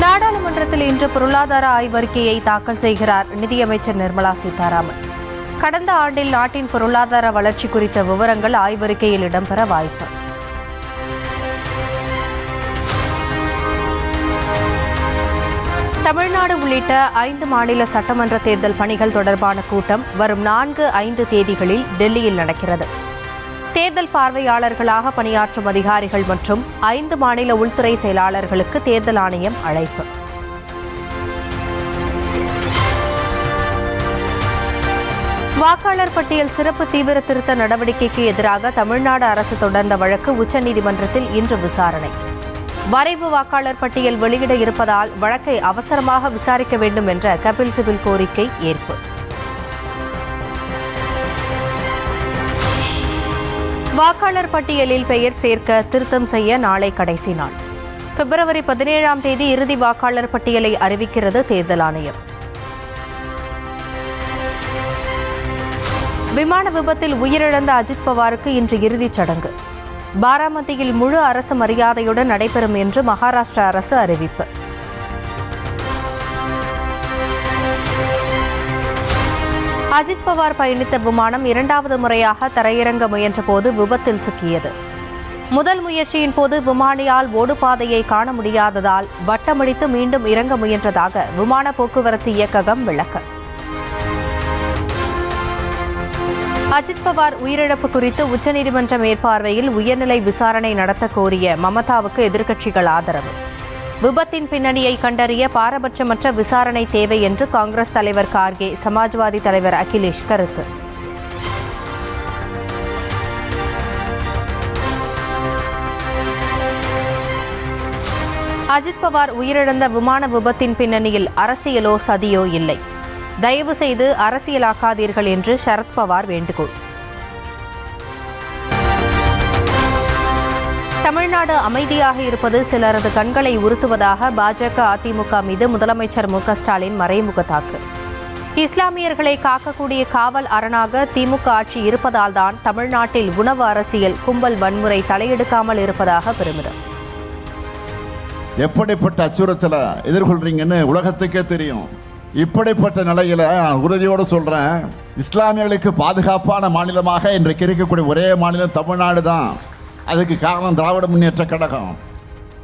நாடாளுமன்றத்தில் இன்று பொருளாதார ஆய்வறிக்கையை தாக்கல் செய்கிறார் நிதியமைச்சர் நிர்மலா சீதாராமன். கடந்த ஆண்டில் நாட்டின் பொருளாதார வளர்ச்சி குறித்த விவரங்கள் ஆய்வறிக்கையில் இடம்பெற வாய்ப்பு. தமிழ்நாடு உள்ளிட்ட 5 மாநில சட்டமன்ற தேர்தல் பணிகள் தொடர்பான கூட்டம் வரும் 4-5 தேதிகளில் டெல்லியில் நடக்கிறது. தேர்தல் பார்வையாளர்களாக பணியாற்றும் அதிகாரிகள் மற்றும் 5 மாநில உள்துறை செயலாளர்களுக்கு தேர்தல் ஆணையம் அழைப்பு. வாக்காளர் பட்டியல் சிறப்பு தீவிர திருத்த நடவடிக்கைக்கு எதிராக தமிழ்நாடு அரசு தொடர்ந்த வழக்கு உச்சநீதிமன்றத்தில் இன்று விசாரணை. வரைவு வாக்காளர் பட்டியல் வெளியிட இருப்பதால் வழக்கை அவசரமாக விசாரிக்க வேண்டும் என்ற கபில் சிபில் கோரிக்கை ஏற்பு. வாக்காளர் பட்டியலில் பெயர் சேர்க்க திருத்தம் செய்ய நாளை கடைசி நாள். பிப்ரவரி 17ஆம் தேதி இறுதி வாக்காளர் பட்டியலை அறிவிக்கிறது தேர்தல் ஆணையம். விமான விபத்தில் உயிரிழந்த அஜித் பவாருக்கு இன்று இறுதிச் சடங்கு. பாராமதியில் முழு அரசு மரியாதையுடன் நடைபெறும் என்று மகாராஷ்டிரா அரசு அறிவிப்பு. அஜித் பவார் பயணித்த விமானம் 2வது முறையாக தரையிறங்க முயன்றபோது விபத்தில் சிக்கியது. முதல் முயற்சியின் போது விமானியால் ஓடுபாதையை காண முடியாததால் வட்டமடித்து மீண்டும் இறங்க முயன்றதாக விமான போக்குவரத்து இயக்ககம் விளக்கம். அஜித் பவார் உயிரிழப்பு குறித்து உச்சநீதிமன்ற மேற்பார்வையில் உயர்நிலை விசாரணை நடத்த கோரிய மமதாவுக்கு எதிர்க்கட்சிகள் ஆதரவு. விபத்தின் பின்னணியை கண்டறிய பாரபட்சமற்ற விசாரணை தேவை என்று காங்கிரஸ் தலைவர் கார்கே, சமாஜ்வாதி தலைவர் அகிலேஷ் கருத்து. அஜித் பவார் உயிரிழந்த விமான விபத்தின் பின்னணியில் அரசியலோ சதியோ இல்லை. தயவு செய்து அரசியலாக்காதீர்கள் என்று சரத்பவார் வேண்டுகோள். தமிழ்நாடு அமைதியாக இருப்பது சிலரது கண்களை உறுத்துவதாக பாஜக அதிமுக மீது முதலமைச்சர் மு க ஸ்டாலின் மறைமுக தாக்கு. இஸ்லாமியர்களை காக்கக்கூடிய காவல் அரணாக திமுக ஆட்சி இருப்பதால்தான் தமிழ்நாட்டில் உணவு அரசியல் கும்பல் வன்முறை தலையெடுக்காமல் இருப்பதாக பெருமிதம். எப்படிப்பட்ட அச்சுறுத்தலை எதிர்கொள்றீங்கன்னு உலகத்துக்கே தெரியும். இப்படிப்பட்ட நிலையில நான் உறுதியோடு சொல்றேன், இஸ்லாமியர்களுக்கு பாதுகாப்பான மாநிலமாக இன்றைக்கு இருக்கக்கூடிய ஒரே மாநிலம் தமிழ்நாடு தான். அதுக்கு காரணம் திராவிட முன்னேற்ற கழகம்.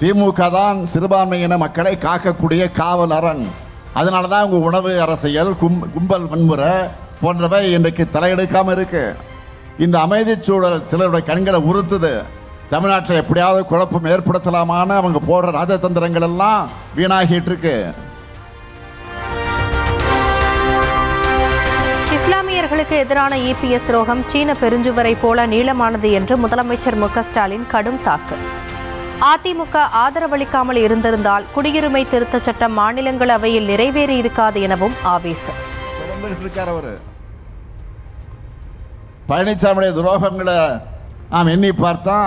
திமுக தான் சிறுபான்மையின மக்களை காக்கக்கூடிய காவல் அரண். அதனால தான் உங்க உணவு அரசியல் கும்பல் வன்முறை போன்றவை இன்றைக்கு தலையெடுக்காம இருக்கு. இந்த அமைதி சூழல் சிலருடைய கண்களை உறுத்துது. தமிழ்நாட்டில் எப்படியாவது குழப்பம் ஏற்படுத்தலாமான்னு அவங்க போடுற ராஜதந்திரங்கள் எல்லாம் வீணாகிட்டு இருக்கு. இஸ்லாமியர்களுக்கு எதிரான இபிஎஸ் துரோகம் சீன பெருஞ்சுவரை போல நீளமானது என்று முதலமைச்சர் மு க ஸ்டாலின் கடும் தாக்கு. அதிமுக ஆதரவளிக்காமல் இருந்திருந்தால் குடியுரிமை திருத்தச் சட்டம் மாநிலங்களவையில் நிறைவேறி இருக்காது எனவும் ஆவேசம். பழனிசாமியுடைய துரோகங்களை நாம் எண்ணி பார்த்தா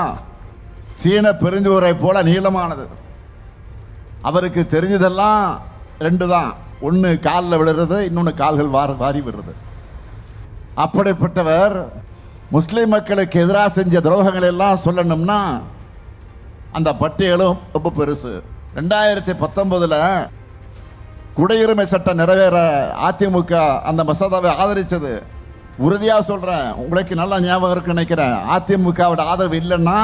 சீன பெருஞ்சுவரை போல நீளமானது. அவருக்கு தெரிஞ்சதெல்லாம் 2 தான். ஒன்று காலில் விழுறது, இன்னொன்று கால்கள் வாரி விடுறது. அப்படிப்பட்டவர் முஸ்லிம் மக்களுக்கு எதிராக செஞ்ச துரோகங்கள் எல்லாம் சொல்லணும்னா அந்த பட்டியலும் ரொம்ப பெருசு. 2019 குடியுரிமை சட்டம் நிறைவேற அதிமுக அந்த மசோதாவை ஆதரிச்சது. உறுதியாக சொல்கிறேன், உங்களுக்கு நல்லா ஞாபகம் இருக்குன்னு நினைக்கிறேன், அதிமுகவோட ஆதரவு இல்லைன்னா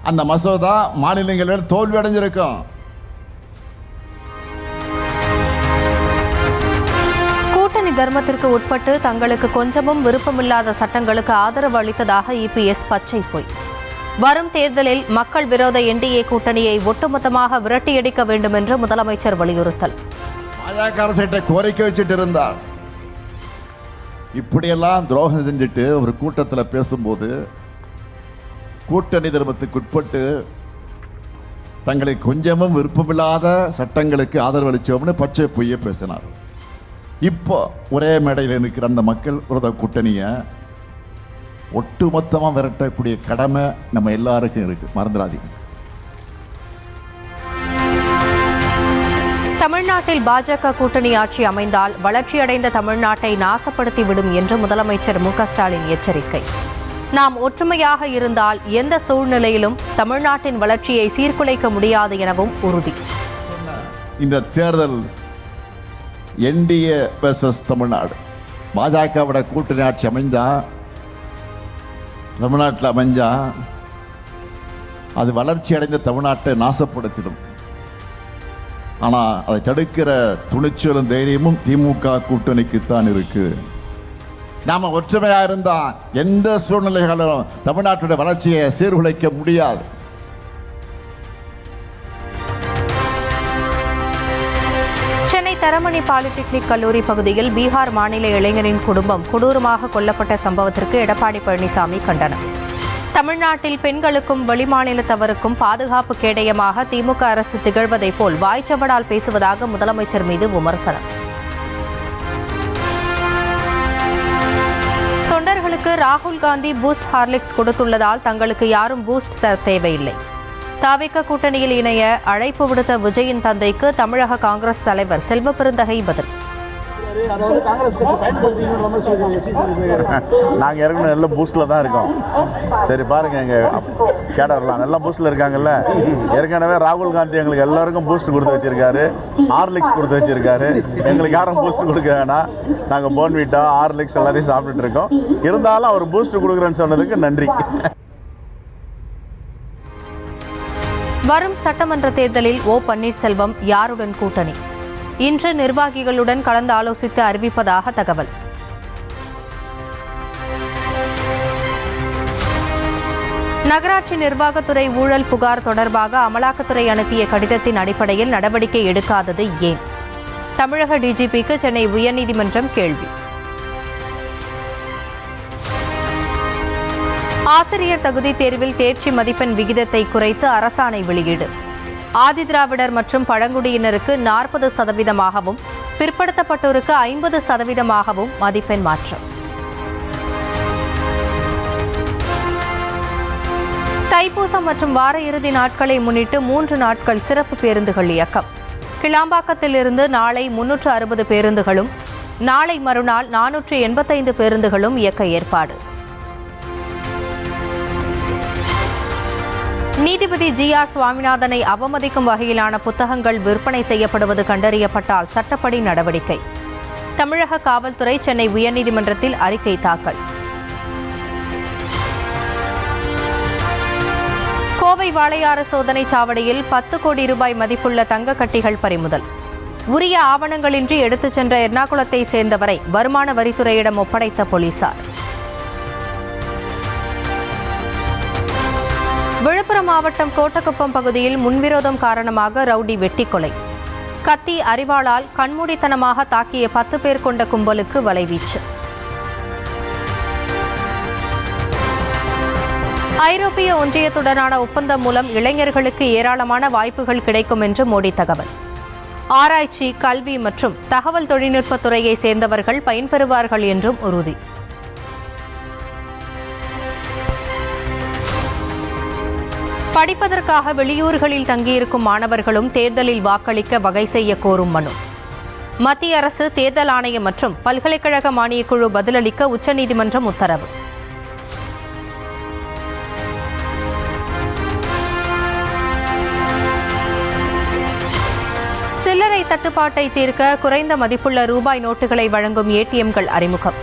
அந்த மசோதா மாநிலங்களில் தோல்வி அடைஞ்சிருக்கும். கூட்டணி தர்மத்திற்கு உட்பட்டு தங்களுக்கு கொஞ்சமும் விருப்பமில்லாத சட்டங்களுக்கு ஆதரவு அளித்ததாக இபிஎஸ் பச்சை பொய். வரும் தேர்தலில் மக்கள் விரோத என்டிஏ கூட்டணியை ஒட்டுமொத்தமாக விரட்டியடிக்க வேண்டும் என்று முதலமைச்சர் வலியுறுத்தல். பாஜக அரசிட்ட கோரிக்கை வச்சுட்டு இருந்தார். இப்படியெல்லாம் துரோகம் செஞ்சுட்டு ஒரு கூட்டத்தில் பேசும்போது கூட்டணி தர்மத்துக்கு உட்பட்டு தங்களுக்கு கொஞ்சமும் விருப்பமில்லாத சட்டங்களுக்கு ஆதரவு அளித்தோம்னு பச்சை பொய்யை பேசினார். இப்போ ஒரே மேடையில் இருக்கிற அந்த மக்கள் விரோத கூட்டணியை ஒட்டுமொத்தமாக விரட்டக்கூடிய கடமை நம்ம எல்லாருக்கும் இருக்கு, மறந்துடாதீங்க. தமிழ்நாட்டில் பாஜக கூட்டணி ஆட்சி அமைந்தால் வளர்ச்சியடைந்த தமிழ்நாட்டை நாசப்படுத்திவிடும் என்று முதலமைச்சர் மு க ஸ்டாலின் எச்சரிக்கை. நாம் ஒற்றுமையாக இருந்தால் எந்த சூழ்நிலையிலும் தமிழ்நாட்டின் வளர்ச்சியை சீர்குலைக்க முடியாது எனவும் உறுதி. இந்த தேர்தல் என்டிஏ வெர்சஸ் தமிழ்நாடு. பாஜகவோட கூட்டணி ஆட்சி அமைஞ்சா, தமிழ்நாட்டில் அமைஞ்சா அது வளர்ச்சி அடைந்த தமிழ்நாட்டை நாசப்படுத்திடும். ஆனால் அதை தடுக்கிற துணிச்சலும் தைரியமும் திமுக கூட்டணிக்குத்தான் இருக்கு. நாம ஒற்றுமையா இருந்தா எந்த சூழ்நிலைகளும் தமிழ்நாட்டுடைய வளர்ச்சியை சீர்குலைக்க முடியாது. சென்னை தரமணி பாலிடெக்னிக் கல்லூரி பகுதியில் பீகார் மாநில இளைஞரின் குடும்பம் கொடூரமாக கொல்லப்பட்ட சம்பவத்திற்கு எடப்பாடி பழனிசாமி கண்டனம். தமிழ்நாட்டில் பெண்களுக்கும் வெளிமாநிலத்தவருக்கும் பாதுகாப்பு கேடயமாக திமுக அரசு திகழ்வதைப் போல் வாய்ச்சவடால் பேசுவதாக முதலமைச்சர் மீது விமர்சனம். தொண்டர்களுக்கு ராகுல் காந்தி பூஸ்ட் ஹார்லிக்ஸ் கொடுத்துள்ளதால் தங்களுக்கு யாரும் பூஸ்ட் தர தேவையில்லை. தவிக கூட்டணியில் இணைய அழைப்பு விடுத்த விஜயின் தந்தைக்கு தமிழக காங்கிரஸ் தலைவர் செல்வ பெருந்தகை பதில். நாங்கள் ஏற்கனவே நல்ல பூஸ்டில் தான் இருக்கோம். சரி பாருங்க, எங்கள் கேடர்லாம் நல்ல பூஸ்டில் இருக்காங்கல்ல. ஏற்கனவே ராகுல் காந்தி எங்களுக்கு எல்லாருக்கும் பூஸ்ட் கொடுத்து வச்சிருக்காரு, ஹார்லிக்ஸ் கொடுத்து வச்சிருக்காரு. எங்களுக்கு யாரும் பூஸ்ட் கொடுக்க வேணாம். நாங்கள் போன்விட்டா ஹார்லிக்ஸ் எல்லாத்தையும் சாப்பிட்டுட்டு இருக்கோம். இருந்தாலும் அவர் பூஸ்ட் கொடுக்குறேன்னு சொன்னதுக்கு நன்றி. வரும் சட்டமன்ற தேர்தலில் ஓ பன்னீர்செல்வம் யாருடன் கூட்டணி? இன்று நிர்வாகிகளுடன் கலந்து ஆலோசித்து அறிவிப்பதாக தகவல். நகராட்சி நிர்வாகத்துறை ஊழல் புகார் தொடர்பாக அமலாக்கத்துறை அனுப்பிய கடிதத்தின் அடிப்படையில் நடவடிக்கை எடுக்காதது ஏன்? தமிழக டிஜிபிக்கு சென்னை உயர்நீதிமன்றம் கேள்வி. ஆசிரியர் தகுதி தேர்வில் தேர்ச்சி மதிப்பெண் விகிதத்தை குறைத்து அரசாணை வெளியீடு. ஆதிதிராவிடர் மற்றும் பழங்குடியினருக்கு 40%, பிற்படுத்தப்பட்டோருக்கு 50% மதிப்பெண் மாற்றம். தைப்பூசம் மற்றும் வார இறுதி நாட்களை முன்னிட்டு 3 நாட்கள் சிறப்பு பேருந்துகள் இயக்கம். கிளாம்பாக்கத்திலிருந்து நாளை 360 பேருந்துகளும், நாளை மறுநாள் 485 பேருந்துகளும் இயக்க ஏற்பாடு. நீதிபதி GR சுவாமிநாதனை அவமதிக்கும் வகையிலான புத்தகங்கள் விற்பனை செய்யப்படுவது கண்டறியப்பட்டால் சட்டப்படி நடவடிக்கை. தமிழக காவல்துறை சென்னை உயர்நீதிமன்றத்தில் அறிக்கை தாக்கல். கோவை வாளையாறு சோதனை சாவடியில் 10 கோடி ரூபாய் மதிப்புள்ள தங்க கட்டிகள் பறிமுதல். உரிய ஆவணங்களின்றி எடுத்துச் சென்ற எர்ணாகுளத்தை சேர்ந்தவரை வருமான வரித்துறையிடம் ஒப்படைத்த போலீசார். விழுப்புரம் மாவட்டம் கோட்டக்குப்பம் பகுதியில் முன்விரோதம் காரணமாக ரவுடி வெட்டி கொலை. கத்தி அரிவாளால் கண்மூடித்தனமாக தாக்கிய 10 பேர் கொண்ட கும்பலுக்கு வலைவீச்சு. ஐரோப்பிய ஒன்றியத்துடனான ஒப்பந்தம் மூலம் இளைஞர்களுக்கு ஏராளமான வாய்ப்புகள் கிடைக்கும் என்று மோடி தகவல். ஆராய்ச்சி, கல்வி மற்றும் தகவல் தொழில்நுட்பத் துறையை சேர்ந்தவர்கள் பயன்பெறுவார்கள் என்றும் உறுதி. படிப்பதற்காக வெளியூர்களில் தங்கியிருக்கும் மாணவர்களும் தேர்தலில் வாக்களிக்க வகை செய்ய கோரும் மனு. மத்திய அரசு, தேர்தல் ஆணையம் மற்றும் பல்கலைக்கழக மானியக்குழு பதிலளிக்க உச்சநீதிமன்றம் உத்தரவு. சில்லறை தட்டுப்பாட்டை தீர்க்க குறைந்த மதிப்புள்ள ரூபாய் நோட்டுகளை வழங்கும் ஏடிஎம்கள் அறிமுகம்.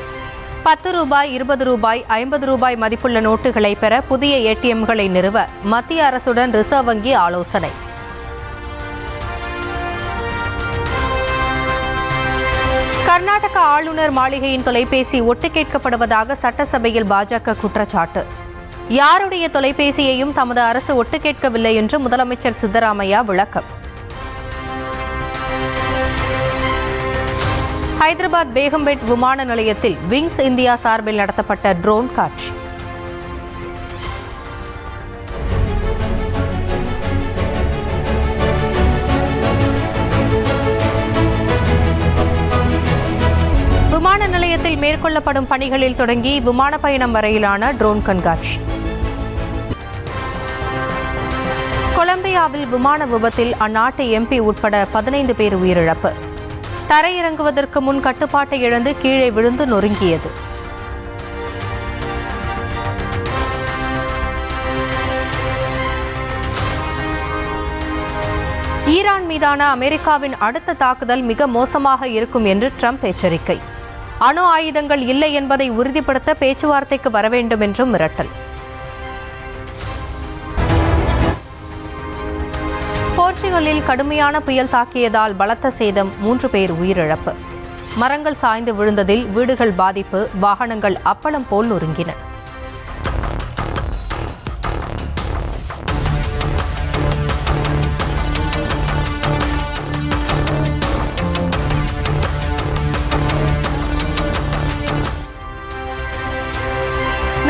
10 ரூபாய், 20 ரூபாய், 50 ரூபாய் மதிப்புள்ள நோட்டுகளை பெற புதிய ஏடிஎம்களை நிறுவ மத்திய அரசுடன் ரிசர்வ் வங்கி ஆலோசனை. கர்நாடக ஆளுநர் மாளிகையின் தொலைபேசி ஒட்டு கேட்கப்படுவதாக சட்டசபையில் பாஜக குற்றச்சாட்டு. யாருடைய தொலைபேசியையும் தமது அரசு ஒட்டு கேட்கவில்லை என்று முதலமைச்சர் சித்தராமையா விளக்கம். ஹைதராபாத் பேகம்பேட் விமான நிலையத்தில் விங்ஸ் இந்தியா சார்பில் நடத்தப்பட்ட ட்ரோன் காட்சி. விமான நிலையத்தில் மேற்கொள்ளப்படும் பணிகளில் தொடங்கி விமான பயணம் வரையிலான ட்ரோன் கண்காட்சி. கொலம்பியாவில் விமான விபத்தில் அந்நாட்டு MP உட்பட 15 பேர் உயிரிழப்பு. தரையிறங்குவதற்கு முன் கட்டுப்பாட்டை இழந்து கீழே விழுந்து நொறுங்கியது. ஈரான் மீதான அமெரிக்காவின் அடுத்த தாக்குதல் மிக மோசமாக இருக்கும் என்று ட்ரம்ப் எச்சரிக்கை. அணு ஆயுதங்கள் இல்லை என்பதை உறுதிப்படுத்த பேச்சுவார்த்தைக்கு வர வேண்டும் என்றும் மிரட்டல். போர்ச்சுகலில் கடுமையான புயல் தாக்கியதால் பலத்த சேதம், 3 பேர் உயிரிழப்பு. மரங்கள் சாய்ந்து விழுந்ததில் வீடுகள் பாதிப்பு, வாகனங்கள் அப்பளம் போல் நொறுங்கின.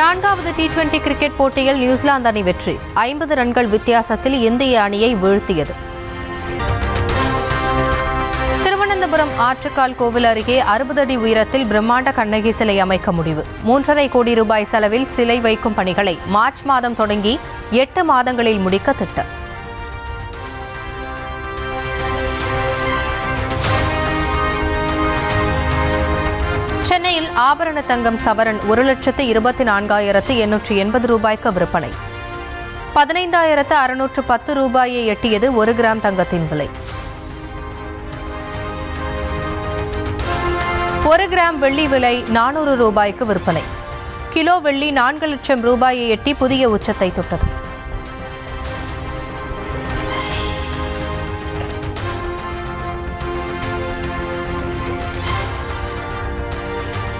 நான்காவது T20 கிரிக்கெட் போட்டியில் நியூசிலாந்து அணி வெற்றி. 50 ரன்கள் வித்தியாசத்தில் இந்திய அணியை வீழ்த்தியது. திருவனந்தபுரம் ஆற்றுக்கால் கோவில் அருகே 60 அடி உயரத்தில் பிரம்மாண்ட கண்ணகி சிலை அமைக்க முடிவு. 3.5 கோடி ரூபாய் செலவில் சிலை வைக்கும் பணிகளை மார்ச் மாதம் தொடங்கி 8 மாதங்களில் முடிக்க திட்டம். சென்னையில் ஆபரண தங்கம் சவரன் 1,24,880 ரூபாய்க்கு விற்பனை. 15,610 ரூபாயை எட்டியது 1 கிராம் தங்கத்தின் விலை. 1 கிராம் வெள்ளி விலை 400 ரூபாய்க்கு விற்பனை. கிலோ வெள்ளி 4 லட்சம் ரூபாயை எட்டி புதிய உச்சத்தை தொட்டது.